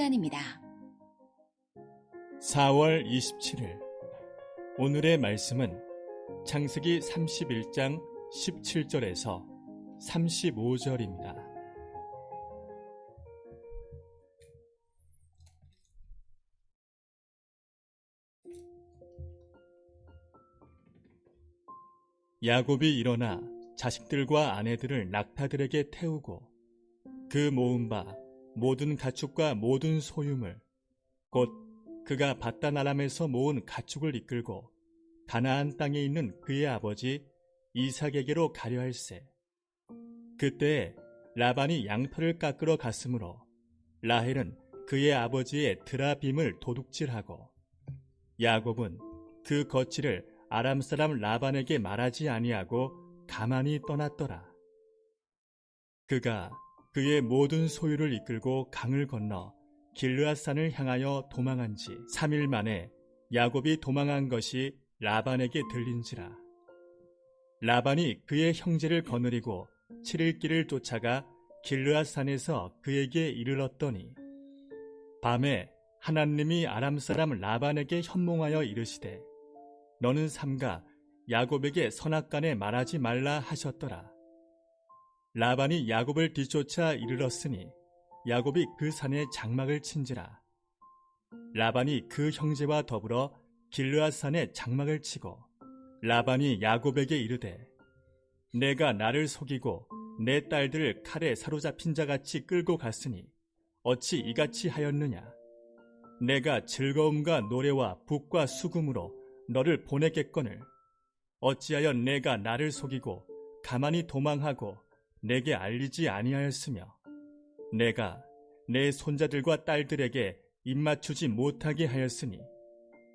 시간입니다. 4월 27일 오늘의 말씀은 창세기 31장 17절에서 35절입니다. 야곱이 일어나 자식들과 아내들을 낙타들에게 태우고 그 모은 바 모든 가축과 모든 소유물 곧 그가 밧단 아람에서 모은 가축을 이끌고 가나안 땅에 있는 그의 아버지 이삭에게로 가려 할세. 그때에 라반이 양털을 깎으러 갔으므로 라헬은 그의 아버지의 드라빔을 도둑질하고 야곱은 그 거취를 아람 사람 라반에게 말하지 아니하고 가만히 떠났더라. 그가 그의 모든 소유를 이끌고 강을 건너 길르앗산을 향하여 도망한 지 3일 만에 야곱이 도망한 것이 라반에게 들린지라. 라반이 그의 형제를 거느리고 7일 길을 쫓아가 길르앗산에서 그에게 이르렀더니 밤에 하나님이 아람 사람 라반에게 현몽하여 이르시되 너는 삼가 야곱에게 선악간에 말하지 말라 하셨더라. 라반이 야곱을 뒤쫓아 이르렀으니 야곱이 그 산에 장막을 친지라. 라반이 그 형제와 더불어 길르앗산에 장막을 치고 라반이 야곱에게 이르되 내가 나를 속이고 내 딸들을 칼에 사로잡힌 자같이 끌고 갔으니 어찌 이같이 하였느냐. 내가 즐거움과 노래와 북과 수금으로 너를 보내겠거늘 어찌하여 내가 나를 속이고 가만히 도망하고 내게 알리지 아니하였으며 내가 내 손자들과 딸들에게 입맞추지 못하게 하였으니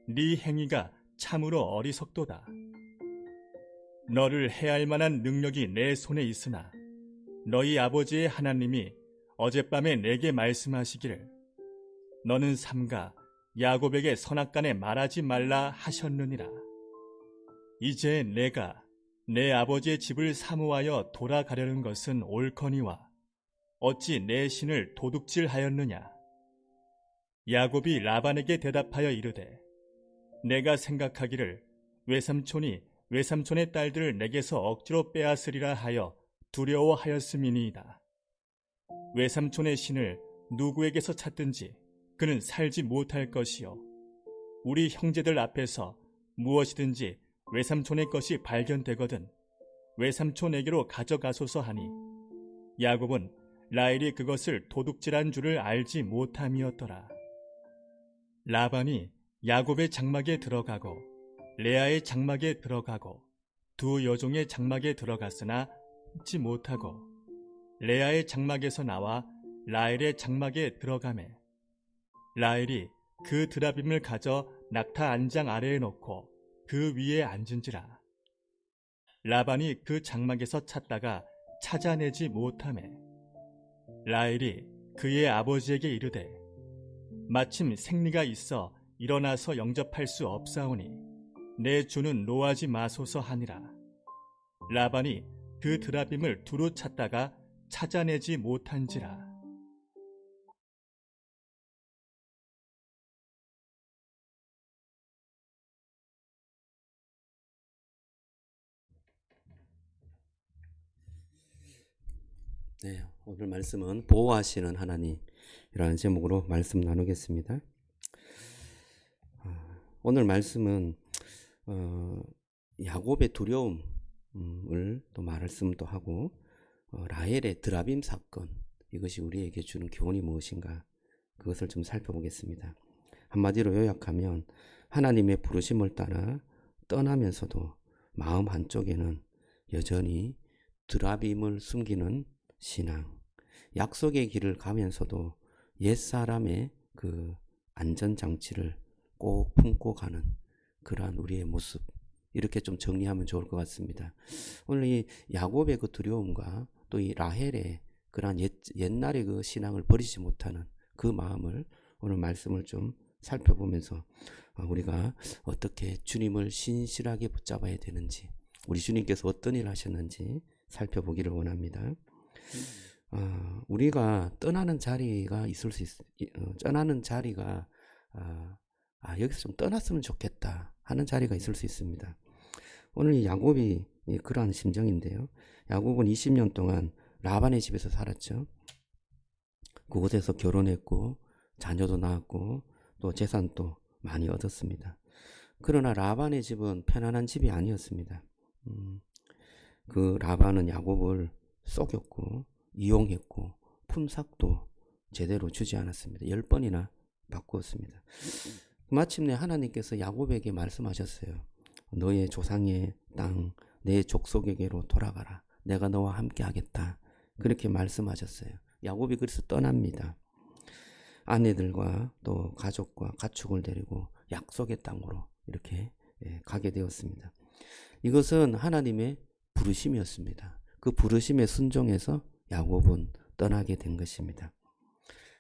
네 행위가 참으로 어리석도다. 너를 해할 만한 능력이 내 손에 있으나 너희 아버지의 하나님이 어젯밤에 내게 말씀하시기를 너는 삼가 야곱에게 선악간에 말하지 말라 하셨느니라. 이제 내가 내 아버지의 집을 사모하여 돌아가려는 것은 옳거니와 어찌 내 신을 도둑질하였느냐. 야곱이 라반에게 대답하여 이르되 내가 생각하기를 외삼촌이 외삼촌의 딸들을 내게서 억지로 빼앗으리라 하여 두려워하였음이니이다. 외삼촌의 신을 누구에게서 찾든지 그는 살지 못할 것이요 우리 형제들 앞에서 무엇이든지 외삼촌의 것이 발견되거든 외삼촌에게로 가져가소서 하니 야곱은 라헬이 그것을 도둑질한 줄을 알지 못함이었더라. 라반이 야곱의 장막에 들어가고 레아의 장막에 들어가고 두 여종의 장막에 들어갔으나 찾지 못하고 레아의 장막에서 나와 라헬의 장막에 들어가매 라헬이 그 드라빔을 가져 낙타 안장 아래에 놓고 그 위에 앉은지라. 라반이 그 장막에서 찾다가 찾아내지 못하매 라헬이 그의 아버지에게 이르되 마침 생리가 있어 일어나서 영접할 수 없사오니 내 주는 노하지 마소서 하니라. 라반이 그 드라빔을 두루 찾다가 찾아내지 못한지라. 네, 오늘 말씀은 보호하시는 하나님이라는 제목으로 말씀 나누겠습니다. 오늘 말씀은 야곱의 두려움을 또 말씀도 하고 라헬의 드라빔 사건, 이것이 우리에게 주는 교훈이 무엇인가, 그것을 좀 살펴보겠습니다. 한마디로 요약하면 하나님의 부르심을 따라 떠나면서도 마음 한쪽에는 여전히 드라빔을 숨기는 신앙, 약속의 길을 가면서도 옛사람의 그 안전장치를 꼭 품고 가는 그러한 우리의 모습, 이렇게 좀 정리하면 좋을 것 같습니다. 오늘 이 야곱의 그 두려움과 또 이 라헬의 그러한 옛날의 그 신앙을 버리지 못하는 그 마음을 오늘 말씀을 좀 살펴보면서 우리가 어떻게 주님을 신실하게 붙잡아야 되는지, 우리 주님께서 어떤 일을 하셨는지 살펴보기를 원합니다. 우리가 떠나는 자리가 있을 수 떠나는 자리가 여기서 좀 떠났으면 좋겠다 하는 자리가 있을 수 있습니다. 오늘 이 야곱이 그러한 심정인데요. 야곱은 20년 동안 라반의 집에서 살았죠. 그곳에서 결혼했고 자녀도 낳았고 또 재산도 많이 얻었습니다. 그러나 라반의 집은 편안한 집이 아니었습니다. 그 라반은 야곱을 속였고 이용했고 품삯도 제대로 주지 않았습니다. 10번이나 바꾸었습니다. 마침내 하나님께서 야곱에게 말씀하셨어요. 너의 조상의 땅, 내 족속에게로 돌아가라. 내가 너와 함께 하겠다. 그렇게 말씀하셨어요. 야곱이 그래서 떠납니다. 아내들과 또 가족과 가축을 데리고 약속의 땅으로 이렇게 가게 되었습니다. 이것은 하나님의 부르심이었습니다. 그 부르심에 순종해서 야곱은 떠나게 된 것입니다.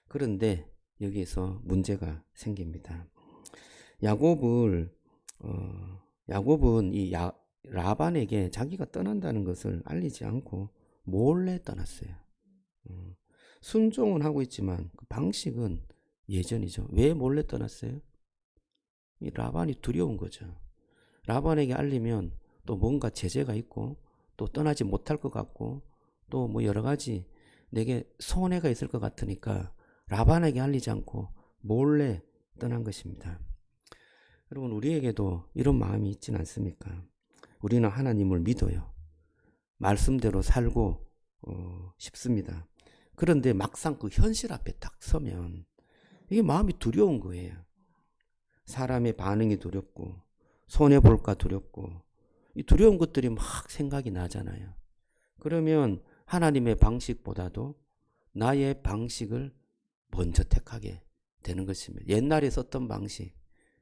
그런데 여기에서 문제가 생깁니다. 야곱은 이 라반에게 자기가 떠난다는 것을 알리지 않고 몰래 떠났어요. 순종은 하고 있지만 그 방식은 예전이죠. 왜 몰래 떠났어요? 이 라반이 두려운 거죠. 라반에게 알리면 또 뭔가 제재가 있고 또 떠나지 못할 것 같고 또 뭐 여러 가지 내게 손해가 있을 것 같으니까 라반에게 알리지 않고 몰래 떠난 것입니다. 여러분, 우리에게도 이런 마음이 있지는 않습니까? 우리는 하나님을 믿어요. 말씀대로 살고 싶습니다. 그런데 막상 그 현실 앞에 딱 서면 이게 마음이 두려운 거예요. 사람의 반응이 두렵고 손해볼까 두렵고 이 두려운 것들이 막 생각이 나잖아요. 그러면 하나님의 방식보다도 나의 방식을 먼저 택하게 되는 것입니다. 옛날에 썼던 방식,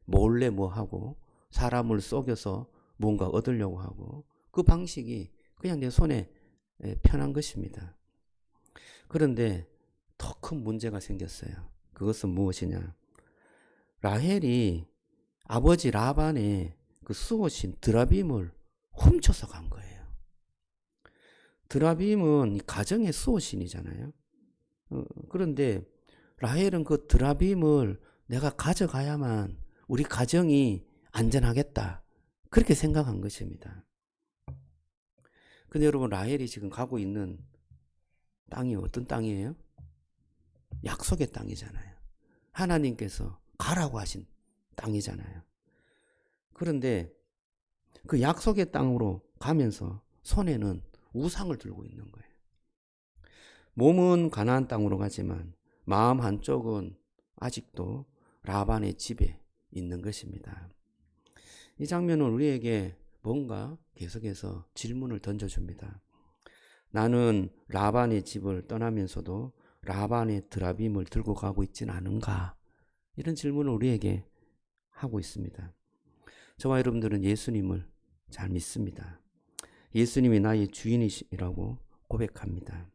몰래 뭐 하고 사람을 속여서 뭔가 얻으려고 하고 그 방식이 그냥 내 손에 편한 것입니다. 그런데 더 큰 문제가 생겼어요. 그것은 무엇이냐? 라헬이 아버지 라반의 그 수호신 드라빔을 훔쳐서 간 거예요. 드라빔은 가정의 수호신이잖아요. 그런데 라헬은 그 드라빔을 내가 가져가야만 우리 가정이 안전하겠다. 그렇게 생각한 것입니다. 근데 여러분, 라헬이 지금 가고 있는 땅이 어떤 땅이에요? 약속의 땅이잖아요. 하나님께서 가라고 하신 땅이잖아요. 그런데 그 약속의 땅으로 가면서 손에는 우상을 들고 있는 거예요. 몸은 가나안 땅으로 가지만 마음 한쪽은 아직도 라반의 집에 있는 것입니다. 이 장면은 우리에게 뭔가 계속해서 질문을 던져줍니다. 나는 라반의 집을 떠나면서도 라반의 드라빔을 들고 가고 있지는 않은가? 이런 질문을 우리에게 하고 있습니다. 저와 여러분들은 예수님을 잘 믿습니다. 예수님이 나의 주인이시라고 고백합니다.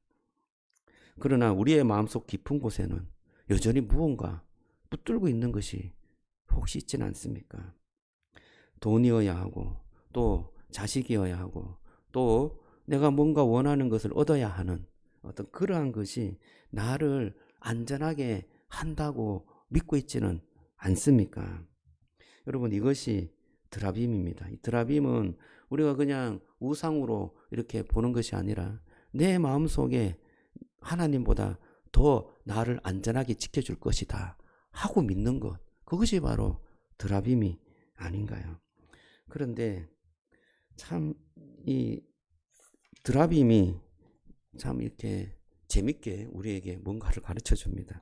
그러나 우리의 마음속 깊은 곳에는 여전히 무언가 붙들고 있는 것이 혹시 있지는 않습니까? 돈이어야 하고 또 자식이어야 하고 또 내가 뭔가 원하는 것을 얻어야 하는 어떤 그러한 것이 나를 안전하게 한다고 믿고 있지는 않습니까? 여러분, 이것이 드라빔입니다. 이 드라빔은 우리가 그냥 우상으로 이렇게 보는 것이 아니라 내 마음속에 하나님보다 더 나를 안전하게 지켜줄 것이다 하고 믿는 것, 그것이 바로 드라빔이 아닌가요? 그런데 참 이 드라빔이 참 이렇게 재밌게 우리에게 뭔가를 가르쳐 줍니다.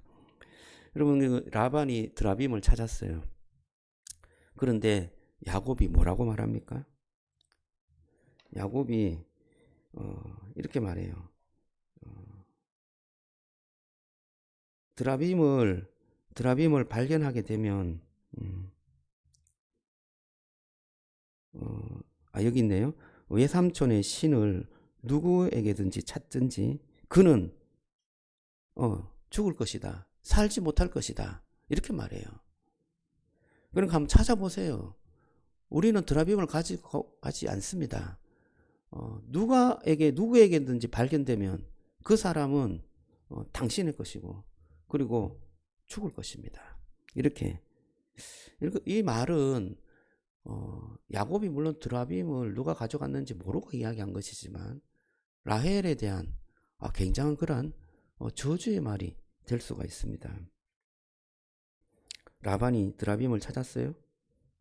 여러분, 라반이 드라빔을 찾았어요. 그런데 야곱이 뭐라고 말합니까? 야곱이 이렇게 말해요. 드라빔을 발견하게 되면 여기 있네요. 외삼촌의 신을 누구에게든지 찾든지 그는 죽을 것이다. 살지 못할 것이다. 이렇게 말해요. 그러니까 한번 찾아보세요. 우리는 드라빔을 가지고 가지 않습니다. 누구에게든지 발견되면 그 사람은 당신의 것이고 그리고 죽을 것입니다. 이렇게 이 말은 야곱이 물론 드라빔을 누가 가져갔는지 모르고 이야기한 것이지만 라헬에 대한 굉장한 그런 저주의 말이 될 수가 있습니다. 라반이 드라빔을 찾았어요?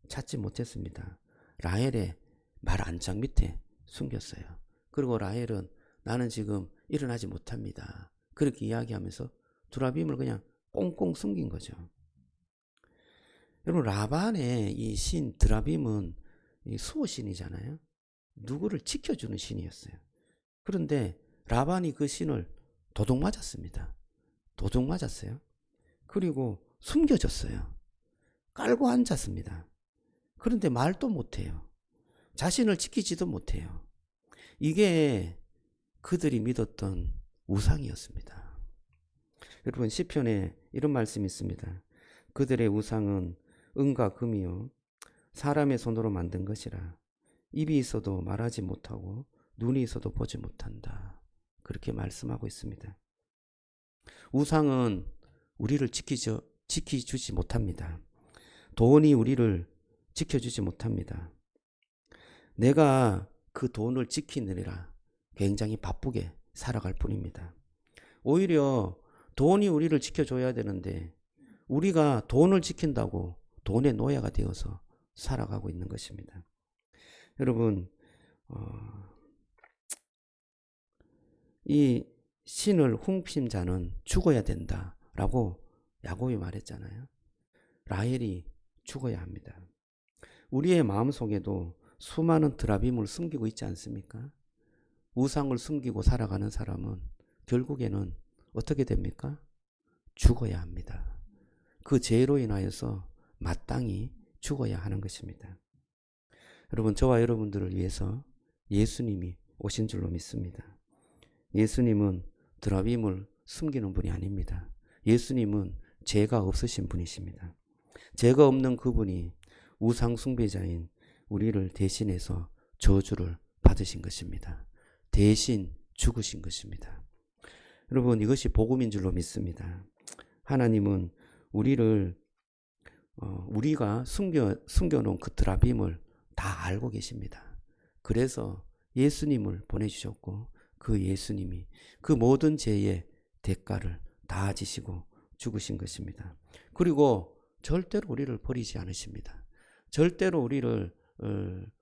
찾지 못했습니다. 라헬의 말 안장 밑에 숨겼어요. 그리고 라헬은 나는 지금 일어나지 못합니다. 그렇게 이야기하면서 드라빔을 그냥 꽁꽁 숨긴 거죠. 여러분, 라반의 이 신 드라빔은 수호신이잖아요. 누구를 지켜주는 신이었어요. 그런데 라반이 그 신을 도둑 맞았습니다. 도둑 맞았어요. 그리고 숨겨졌어요. 깔고 앉았습니다. 그런데 말도 못해요. 자신을 지키지도 못해요. 이게 그들이 믿었던 우상이었습니다. 여러분, 시편에 이런 말씀이 있습니다. 그들의 우상은 은과 금이요 사람의 손으로 만든 것이라 입이 있어도 말하지 못하고 눈이 있어도 보지 못한다. 그렇게 말씀하고 있습니다. 우상은 우리를 지켜주지 못합니다. 돈이 우리를 지켜주지 못합니다. 내가 그 돈을 지키느라 굉장히 바쁘게 살아갈 뿐입니다. 오히려 돈이 우리를 지켜줘야 되는데 우리가 돈을 지킨다고 돈의 노예가 되어서 살아가고 있는 것입니다. 여러분, 이 신을 훔친 자는 죽어야 된다라고 야곱이 말했잖아요. 라헬이 죽어야 합니다. 우리의 마음속에도 수많은 드라빔을 숨기고 있지 않습니까? 우상을 숨기고 살아가는 사람은 결국에는 어떻게 됩니까? 죽어야 합니다. 그 죄로 인하여서 마땅히 죽어야 하는 것입니다. 여러분, 저와 여러분들을 위해서 예수님이 오신 줄로 믿습니다. 예수님은 드라빔을 숨기는 분이 아닙니다. 예수님은 죄가 없으신 분이십니다. 죄가 없는 그분이 우상 숭배자인 우리를 대신해서 저주를 받으신 것입니다. 대신 죽으신 것입니다. 여러분, 이것이 복음인 줄로 믿습니다. 하나님은 우리가 숨겨놓은 그 드라빔을 다 알고 계십니다. 그래서 예수님을 보내주셨고 그 예수님이 그 모든 죄의 대가를 다 지시고 죽으신 것입니다. 그리고 절대로 우리를 버리지 않으십니다. 절대로 우리를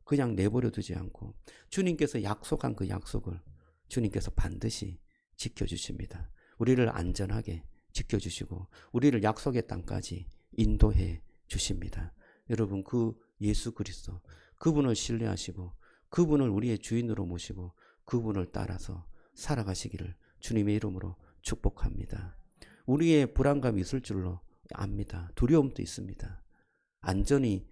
그냥 내버려 두지 않고 주님께서 약속한 그 약속을 주님께서 반드시 지켜주십니다. 우리를 안전하게 지켜주시고 우리를 약속의 땅까지 인도해 주십니다. 여러분, 그 예수 그리스도 그분을 신뢰하시고 그분을 우리의 주인으로 모시고 그분을 따라서 살아가시기를 주님의 이름으로 축복합니다. 우리의 불안감이 있을 줄로 압니다. 두려움도 있습니다. 안전이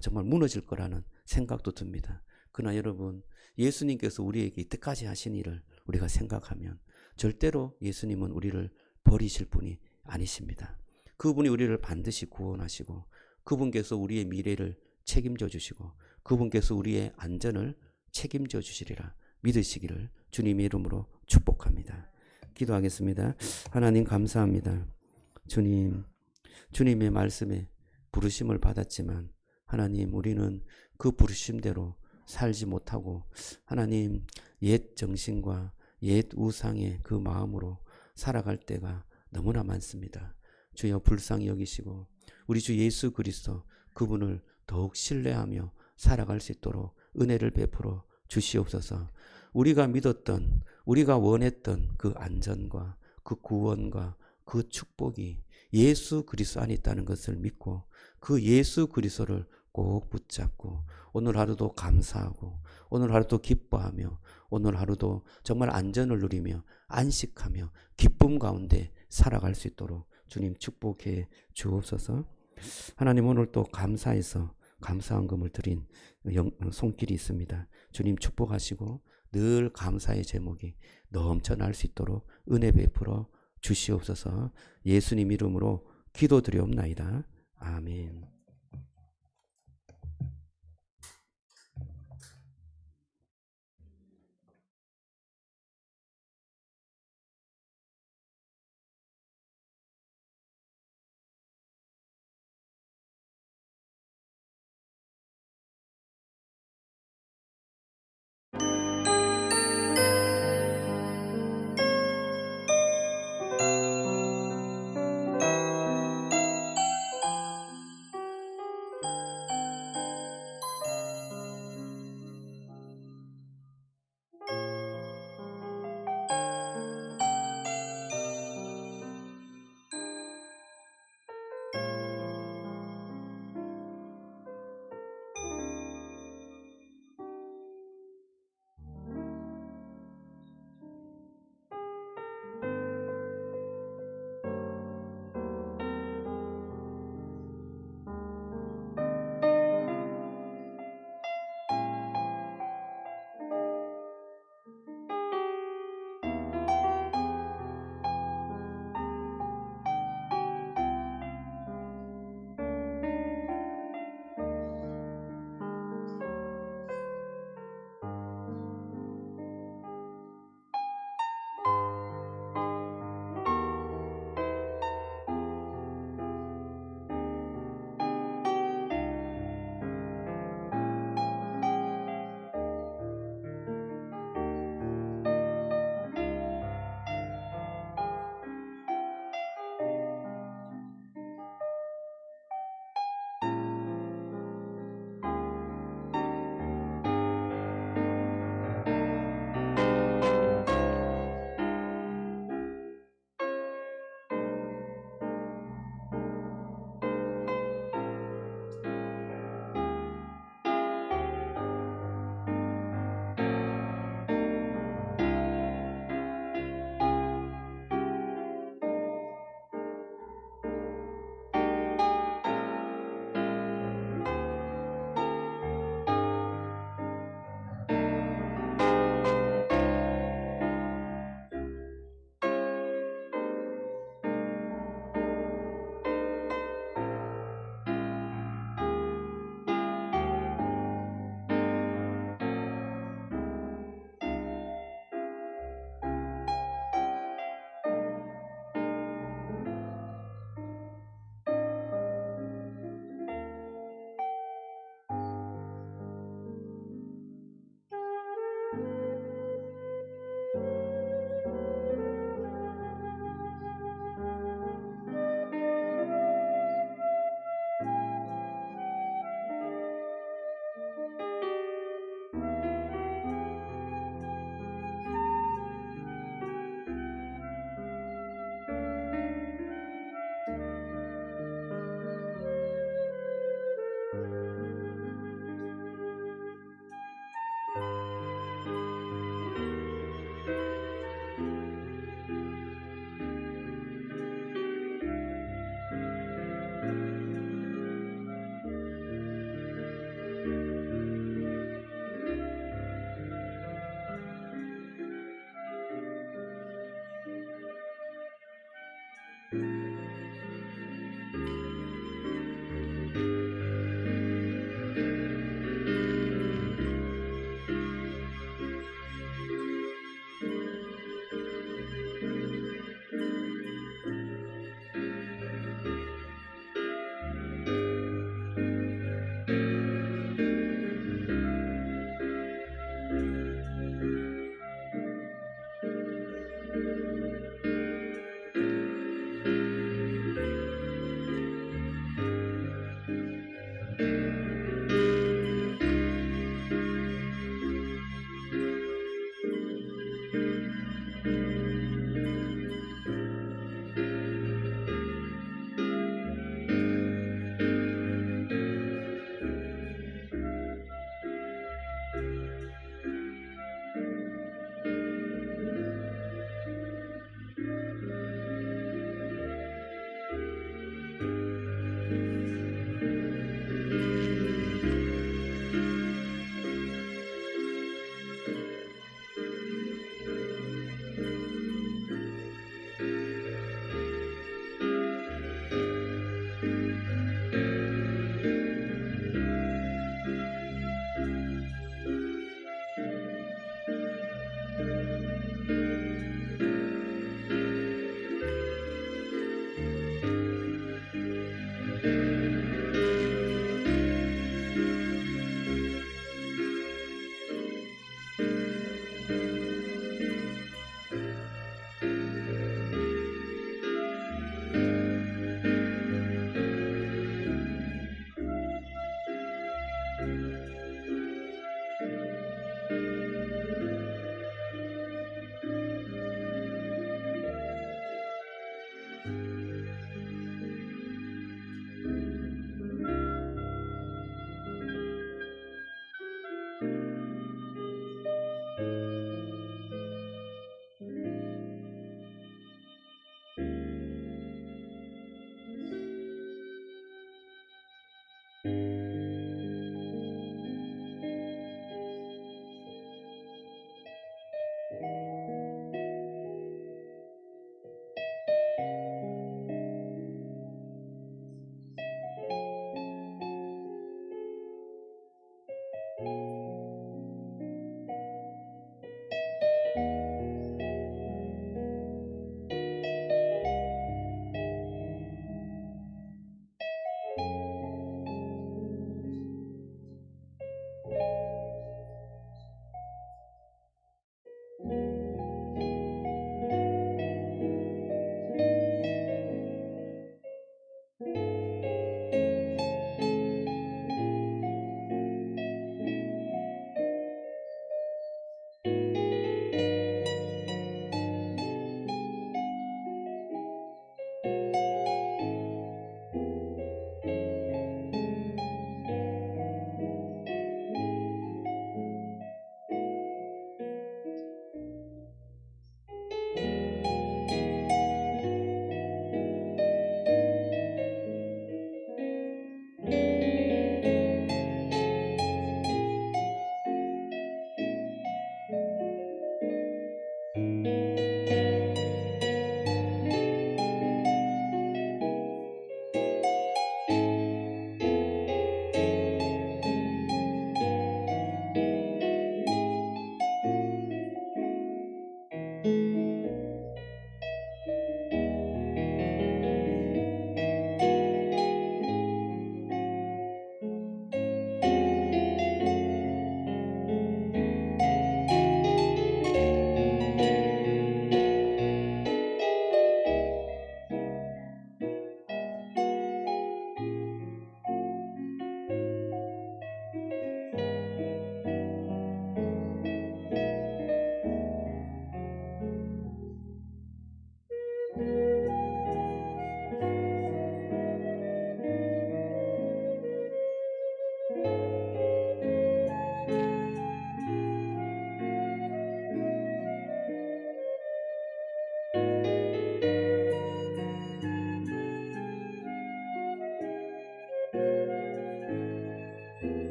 정말 무너질 거라는 생각도 듭니다. 그러나 여러분, 예수님께서 우리에게 이때까지 하신 일을 우리가 생각하면 절대로 예수님은 우리를 버리실 분이 아니십니다. 그분이 우리를 반드시 구원하시고 그분께서 우리의 미래를 책임져 주시고 그분께서 우리의 안전을 책임져 주시리라 믿으시기를 주님의 이름으로 축복합니다. 기도하겠습니다. 하나님, 감사합니다. 주님의 말씀에 부르심을 받았지만 하나님, 우리는 그 부르심대로 살지 못하고 하나님, 옛 정신과 옛 우상의 그 마음으로 살아갈 때가 너무나 많습니다. 주여, 불쌍히 여기시고 우리 주 예수 그리스도 그분을 더욱 신뢰하며 살아갈 수 있도록 은혜를 베풀어 주시옵소서. 우리가 믿었던, 우리가 원했던 그 안전과 그 구원과 그 축복이 예수 그리스도 안에 있다는 것을 믿고 그 예수 그리스도를 꼭 붙잡고 오늘 하루도 감사하고 오늘 하루도 기뻐하며 오늘 하루도 정말 안전을 누리며 안식하며 기쁨 가운데 살아갈 수 있도록 주님 축복해 주옵소서. 하나님, 오늘 또 감사해서 감사헌금을 드린 손길이 있습니다. 주님 축복하시고 늘 감사의 제목이 넘쳐날 수 있도록 은혜 베풀어 주시옵소서. 예수님 이름으로 기도드리옵나이다. 아멘.